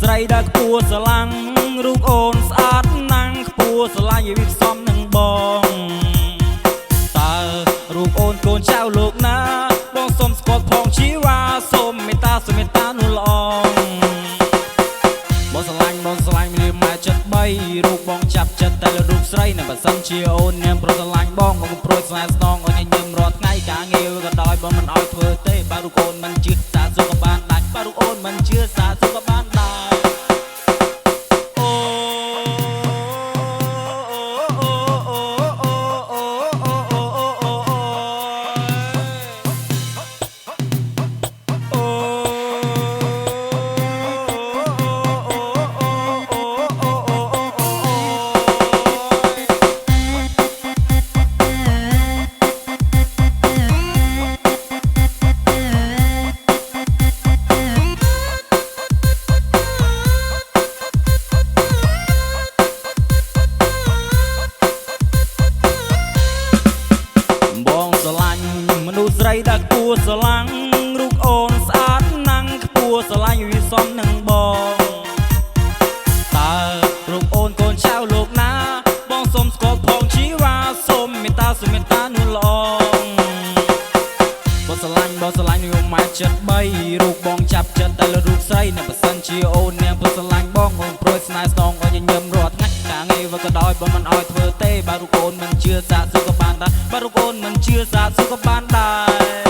ស្រីដែលខ្ពស់ស្រឡាំងរូបអូនស្អាតណាំងខ្ពស់ស្រឡាញ់ឲ្យវាផ្សំនឹងបងតើរូបអូនកូនចៅលោកណាបងសុំស្គាល់ផងជីវ៉ាសូមមេត្តាសុំមេត្តានោះល្អបងស្រឡាញ់មានម៉ែចិត្ត3រូបបងចាប់ចិត្តតែលើរូបស្រីនៅបើសិនជាអូនញ៉ាំប្រុសស្រឡាញ់បងប្រួយស្នេហ៍ស្នងអូនញ៉ាំរាល់ថ្ងៃការងារក៏ដោយបងមិនអោយធ្វើទេបើរូបអូនមិនជឿសាសុខបានដាច់បើរូបអូនមិនជឿសាសុខបានដែរមនុស្សស្រីដែលខ្ពស់ស្រឡាំងរូបអូនស្អាតណាំងខ្ពស់ស្រឡាញ់វាសមនឹងបងតើរូបអូនកូនចៅលោកណាបងសុំស្គាល់ផងជីវ៉ាសូមមេត្តាសុំមេត្តានោះល្អបងស្រឡាញ់នឹងម៉ែចិត្ត3រូបបងចាប់ចិត្តតែលើរូបស្រីនៅបើសិនជាអូននាងព្រោះស្រឡាញ់បងអូនព្រួយស្នេហ៍ស្នងអូនញញឹមរាល់ថ្ងៃការងារវាក៏ដោយបងមិនអោយធ្វើទេបើរូបអូនមិនជឿសាសុខក៏បានដែរបើរូបអូនមិនជឿសាសុខក៏បានដែរ